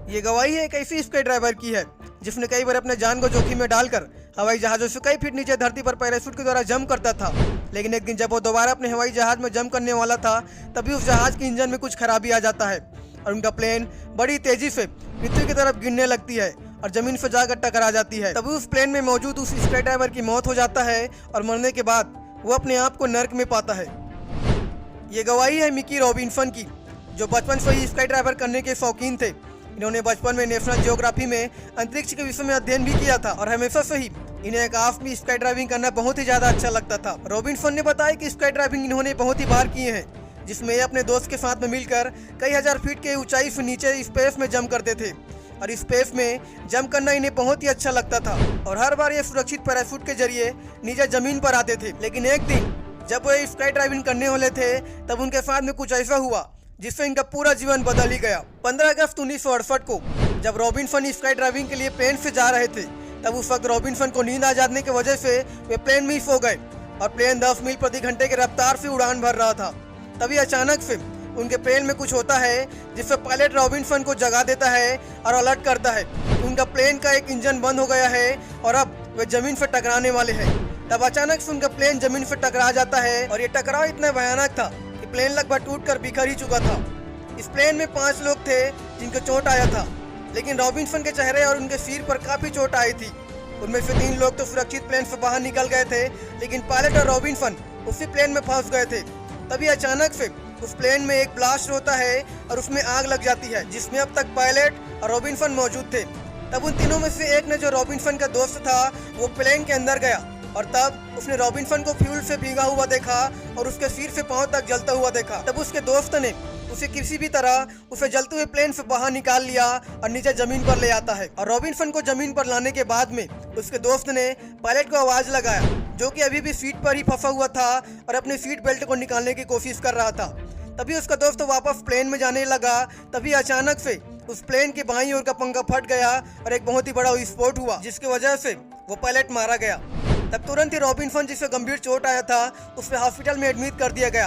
ये गवाही एक ऐसी स्काई ड्राइवर की है जिसने कई बार अपने जान को जोखिम में डालकर हवाई जहाजों से कई फीट नीचे धरती पर पैराशूट के द्वारा जंप करता था। लेकिन एक दिन जब वो दोबारा अपने हवाई जहाज में जंप करने वाला था, तभी उस जहाज के इंजन में कुछ खराबी आ जाता है और उनका प्लेन बड़ी तेजी से पृथ्वी की तरफ गिरने लगती है और जमीन से जाकर टकरा जाती है। तभी उस प्लेन में मौजूद उस स्काई ड्राइवर की मौत हो जाता है और मरने के बाद वो अपने आप को नर्क में पाता है। ये गवाही है मिकी रॉबिन्सन की, जो बचपन से ही स्काई ड्राइवर करने के शौकीन थे। इन्होंने बचपन में नेशनल जियोग्राफी में अंतरिक्ष के विषय में अध्ययन भी किया था और हमेशा से ही इन्हें आकाश में स्काई ड्राइविंग करना बहुत ही ज्यादा अच्छा लगता था। रॉबिन्सन ने बताया कि स्काई ड्राइविंग इन्होंने बहुत ही बार किए हैं, जिसमें ये अपने दोस्त के साथ में मिलकर कई हजार फीट के ऊंचाई से नीचे स्पेस में जंप करते थे और स्पेस में जंप करना इन्हें बहुत ही अच्छा लगता था और हर बार ये सुरक्षित पैराशूट के जरिए नीचे जमीन पर आते थे। लेकिन एक दिन जब वो स्काई ड्राइविंग करने वाले थे, तब उनके साथ में कुछ ऐसा हुआ जिससे इनका पूरा जीवन बदल ही गया। 15 अगस्त 1968 को जब रॉबिन्सन स्काई ड्राइविंग के लिए प्लेन से जा रहे थे, तब उस वक्त रॉबिन्सन को नींद आ जाने की वजह से वे प्लेन में ही सो गए और प्लेन 10 मील प्रति घंटे की रफ्तार से उड़ान भर रहा था। तभी अचानक से उनके प्लेन में कुछ होता है जिससे पायलट रॉबिन्सन को जगा देता है और अलर्ट करता है। उनका प्लेन का एक इंजन बंद हो गया है और अब वे जमीन से टकराने वाले हैं। तब अचानक से उनका प्लेन जमीन से टकरा जाता है और ये टकराव इतना भयानक था कि प्लेन लगभग टूटकर बिखर ही चुका था। इस प्लेन में 5 लोग थे जिनको चोट आया था, लेकिन रॉबिन्सन के चेहरे और उनके सिर पर काफी चोट आई थी। उनमें से 3 लोग तो सुरक्षित प्लेन से बाहर निकल गए थे, लेकिन पायलट और रॉबिन्सन उसी प्लेन में फंस गए थे। तभी अचानक से उस प्लेन में एक ब्लास्ट होता है और उसमें आग लग जाती है, जिसमें अब तक पायलट और रॉबिन्सन मौजूद थे। तब उन तीनों में से एक ने, जो रॉबिन्सन का दोस्त था, वो प्लेन के अंदर गया और तब उसने रॉबिन्सन को फ्यूल से भीगा हुआ देखा और उसके सिर से पांव तक जलता हुआ देखा। तब उसके दोस्त ने उसे किसी भी तरह उसे जलते हुए प्लेन से बाहर निकाल लिया और नीचे जमीन पर ले आता है। और रॉबिन्सन को जमीन पर लाने के बाद में उसके दोस्त ने पायलट को आवाज लगाया, जो कि अभी भी सीट पर ही फंसा हुआ था और अपने सीट बेल्ट को निकालने की कोशिश कर रहा था। तभी उसका दोस्त वापस प्लेन में जाने लगा। तभी अचानक से उस प्लेन के बाईं ओर का पंखा फट गया और एक बहुत ही बड़ा विस्फोट हुआ, जिसकी वजह से वो पायलट मारा गया। तब तुरंत ही रॉबिन्सन, जिसे गंभीर चोट आया था, उसे हॉस्पिटल में एडमिट कर दिया गया।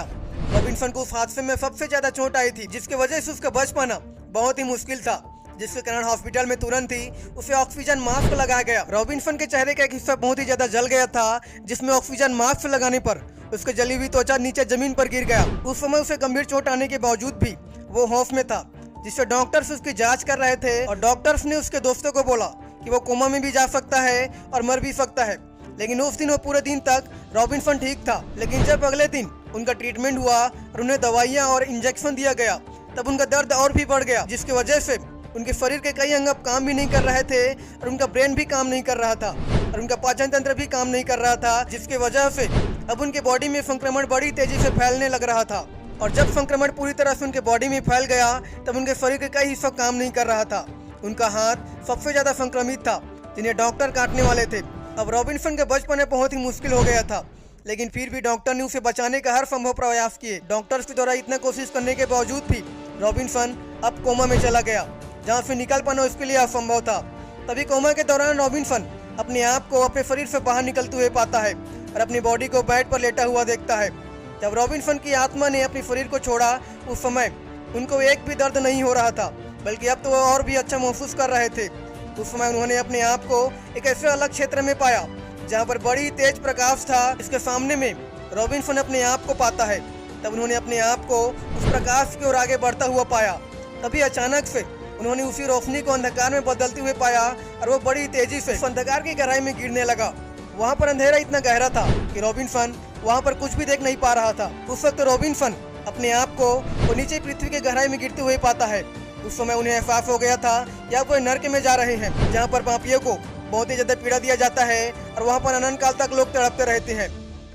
रॉबिन्सन को उस हादसे में सबसे ज्यादा चोट आई थी, जिसकी वजह से उसका बच पाना बहुत ही मुश्किल था, जिसके कारण हॉस्पिटल में तुरंत ही उसे ऑक्सीजन मास्क लगाया गया। रॉबिन्सन के चेहरे का एक हिस्सा बहुत ही ज्यादा जल गया था, जिसमें ऑक्सीजन मास्क लगाने पर उसके जली हुई त्वचा नीचे जमीन पर गिर गया। उस समय उसे गंभीर चोट आने के बावजूद भी वो होश में था, जिससे डॉक्टर्स उसकी जांच कर रहे थे और डॉक्टर्स ने उसके दोस्तों को बोला कि वो कोमा में भी जा सकता है और मर भी सकता है। लेकिन उस दिन वो पूरे दिन तक रॉबिन्सन ठीक था। लेकिन जब अगले दिन उनका ट्रीटमेंट हुआ और उन्हें दवाइयाँ और इंजेक्शन दिया गया, तब उनका दर्द और भी बढ़ गया, जिसकी वजह से उनके शरीर के कई अंग अब काम भी नहीं कर रहे थे और उनका ब्रेन भी काम नहीं कर रहा था और उनका पाचन तंत्र भी काम नहीं कर रहा था, जिसकी वजह से अब उनके बॉडी में संक्रमण बड़ी तेजी से फैलने लग रहा था। और जब संक्रमण पूरी तरह से उनके बॉडी में फैल गया, तब उनके शरीर के कई हिस्सा काम नहीं कर रहा था। उनका हाथ सबसे ज्यादा संक्रमित था, जिन्हें डॉक्टर काटने वाले थे। अब रॉबिन्सन के बच पाना बहुत ही मुश्किल हो गया था, लेकिन फिर भी डॉक्टर ने उसे बचाने का हर संभव प्रयास किए। डॉक्टर्स के द्वारा इतना कोशिश करने के बावजूद भी रॉबिन्सन अब कोमा में चला गया, जहाँ से निकल पाना उसके लिए असंभव था। तभी कोमा के दौरान रॉबिन्सन अपने आप को अपने शरीर से बाहर निकलते हुए पाता है और अपनी बॉडी को बेड पर लेटा हुआ देखता है। जब रॉबिन्सन की आत्मा ने अपने शरीर को छोड़ा, उस समय उनको एक भी दर्द नहीं हो रहा था, बल्कि अब तो वो और भी अच्छा महसूस कर रहे थे। उस समय उन्होंने अपने आप को एक ऐसे अलग क्षेत्र में पाया जहाँ पर बड़ी तेज प्रकाश था। इसके सामने में रॉबिन्सन अपने आप को पाता है। तब उन्होंने अपने आप को उस प्रकाश की ओर आगे बढ़ता हुआ पाया। तभी अचानक से उन्होंने उसी रोशनी को अंधकार में बदलते हुए पाया और वो बड़ी तेजी से अंधकार की गहराई में गिरने लगा। वहाँ पर अंधेरा इतना गहरा था कि रॉबिन्सन वहाँ पर कुछ भी देख नहीं पा रहा था। उस वक्त रॉबिन्सन अपने आप को वो नीचे पृथ्वी के गहराई में गिरते हुए पाता है। उस समय उन्हें एहसास हो गया था कि अब वो नर्क में जा रहे हैं, जहाँ पर पापियों को बहुत ही ज्यादा पीड़ा दिया जाता है और वहाँ पर अनंत काल तक लोग तड़पते रहते हैं।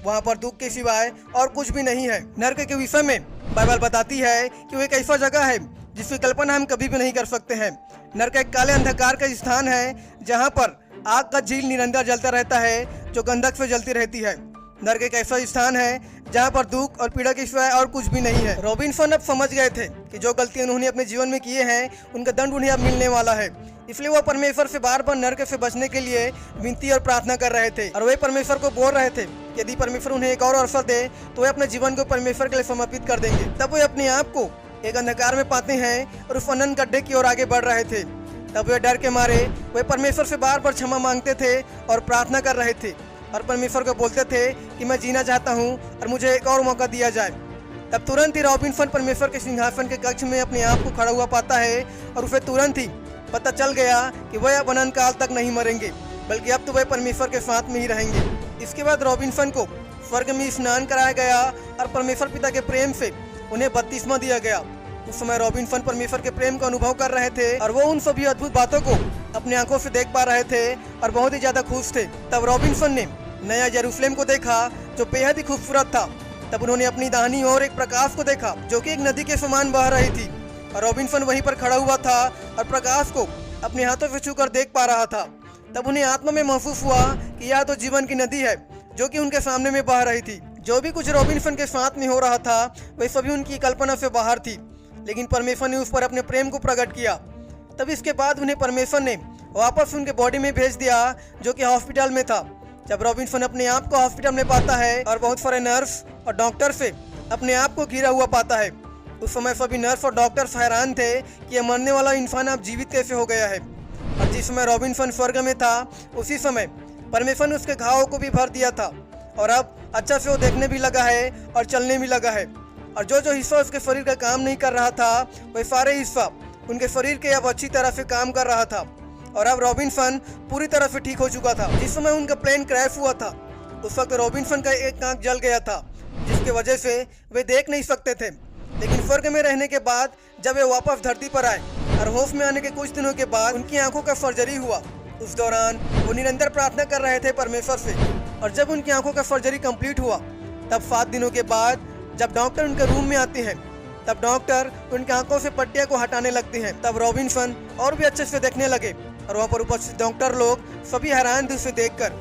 वहाँ पर दुख के सिवाय और कुछ भी नहीं है। नर्क के विषय में बाइबल बताती है कि वो एक ऐसा जगह है जिसकी कल्पना हम कभी भी नहीं कर सकते हैं। नर्क एक काले अंधकार का स्थान है, जहाँ पर आग का झील निरंतर जलता रहता है, जो गंधक से जलती रहती है। नर्क एक ऐसा स्थान है जहाँ पर दुख और पीड़ा के सिवाय और कुछ भी नहीं है। रॉबिन्सन अब समझ गए थे कि जो गलतियां उन्होंने अपने जीवन में किए हैं, उनका दंड उन्हें अब मिलने वाला है। इसलिए वो परमेश्वर से बार बार नर्क से बचने के लिए विनती और प्रार्थना कर रहे थे और वे परमेश्वर को बोल रहे थे कि यदि परमेश्वर उन्हें एक और अवसर दे तो वे अपने जीवन को परमेश्वर के लिए समर्पित कर देंगे। तब वे अपने आप को एक अंधकार में पाते हैं और उस अनंत गड्ढे की ओर आगे बढ़ रहे थे। तब वे डर के मारे वे परमेश्वर से बार बार क्षमा मांगते थे और प्रार्थना कर रहे थे और परमेश्वर को बोलते थे कि मैं जीना चाहता हूँ और मुझे एक और मौका दिया जाए। तब तुरंत ही रॉबिन्सन परमेश्वर के सिंहासन के कक्ष में अपने आप को खड़ा हुआ पाता है और उसे तुरंत ही पता चल गया कि वह अब अनंत काल तक नहीं मरेंगे, बल्कि अब तो वह परमेश्वर के साथ में ही रहेंगे। इसके बाद रॉबिन्सन को स्वर्ग में स्नान कराया गया और परमेश्वर पिता के प्रेम से उन्हें बपतिस्मा दिया गया। उस समय रॉबिन्सन परमेश्वर के प्रेम का अनुभव कर रहे थे और वो उन सभी अद्भुत बातों को अपनी आंखों से देख पा रहे थे और बहुत ही ज्यादा खुश थे। तब रॉबिन्सन ने नया यरूशलेम को देखा जो बेहद ही खूबसूरत था। तब उन्होंने अपनी दाहिनी ओर एक प्रकाश को देखा जो कि एक नदी के समान बह रही थी और रॉबिन्सन वहीं पर खड़ा हुआ था और प्रकाश को अपने हाथों से छूकर देख पा रहा था। तब उन्हें आत्मा में महसूस हुआ कि यह तो जीवन की नदी है जो कि उनके सामने में बह रही थी। जो भी कुछ रॉबिन्सन के साथ में हो रहा था वह सभी उनकी कल्पना से बाहर थी, लेकिन परमेश्वर ने उस पर अपने प्रेम को प्रकट किया। तब इसके बाद उन्हें परमेश्वर ने वापस उनके बॉडी में भेज दिया जो कि हॉस्पिटल में था। जब रॉबिन्सन अपने आप को हॉस्पिटल में पाता है और बहुत सारे नर्स और डॉक्टर से अपने आप को घिरा हुआ पाता है, उस समय सभी नर्स और डॉक्टर्स हैरान थे कि यह मरने वाला इंसान अब जीवित कैसे हो गया है। और जिस समय रॉबिन्सन स्वर्ग में था उसी समय परमेश्वर ने उसके घावों को भी भर दिया था और अब अच्छा से वो देखने भी लगा है और चलने भी लगा है। और जो जो हिस्सा उसके शरीर का काम नहीं कर रहा था वह सारे हिस्सा उनके शरीर के अब अच्छी तरह से काम कर रहा था और अब रॉबिन्सन पूरी तरह से ठीक हो चुका था। जिस समय उनका प्लेन क्रैश हुआ था उस वक्त रॉबिन्सन का एक आंख जल गया था जिसकी वजह से वे देख नहीं सकते थे। लेकिन स्वर्ग में रहने के बाद जब वे वापस धरती पर आए और होश में आने के कुछ दिनों के बाद उनकी आंखों का सर्जरी हुआ। उस दौरान वो निरंतर प्रार्थना कर रहे थे परमेश्वर से और जब उनकी आंखों का सर्जरी कंप्लीट हुआ तब 7 दिनों के बाद जब डॉक्टर उनके रूम में आते हैं तब डॉक्टर उनकी आंखों से पट्टियां को हटाने लगते हैं। तब रॉबिन्सन और भी अच्छे से देखने लगे और वहाँ पर उपस्थित डॉक्टर लोग सभी हैरान थे उसे देखकर।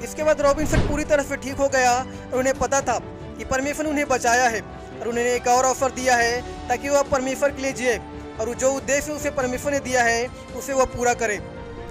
इसके बाद रॉबिन्सन पूरी तरह से ठीक हो गया और उन्हें पता था कि परमेश्वर ने उन्हें बचाया है और उन्हें एक और अवसर दिया है ताकि वो अब परमेश्वर के लिए जिए और जो उद्देश्य उसे परमेश्वर ने दिया है उसे वो पूरा करे।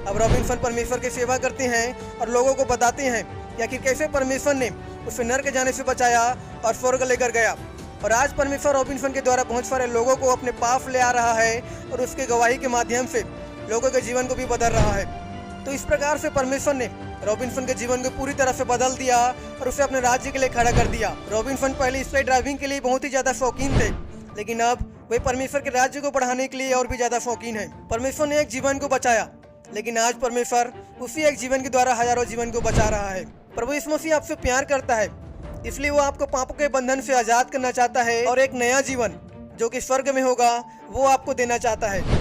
अब रॉबिन्सन परमेश्वर की सेवा करते हैं और लोगों को बताते हैं कि आखिर कैसे परमेश्वर ने उसे नरक जाने से बचाया और स्वर्ग लेकर गया। और आज परमेश्वर रॉबिन्सन के द्वारा बहुत सारे लोगों को अपने पास ले आ रहा है और उसके गवाही के माध्यम से लोगों के जीवन को भी बदल रहा है। तो इस प्रकार से परमेश्वर ने रॉबिन्सन के जीवन को पूरी तरह से बदल दिया और उसे अपने राज्य के लिए खड़ा कर दिया। रॉबिन्सन पहले स्काई ड्राइविंग के लिए बहुत ही ज्यादा शौकीन थे, लेकिन अब वे परमेश्वर के राज्य को बढ़ाने के लिए और भी ज्यादा शौकीन है। परमेश्वर ने एक जीवन को बचाया, लेकिन आज परमेश्वर उसी एक जीवन के द्वारा हजारों जीवन को बचा रहा है। प्रभु यीशु मसीह आपसे प्यार करता है, इसलिए वो आपको पापों के बंधन से आजाद करना चाहता है और एक नया जीवन जो कि स्वर्ग में होगा वो आपको देना चाहता है।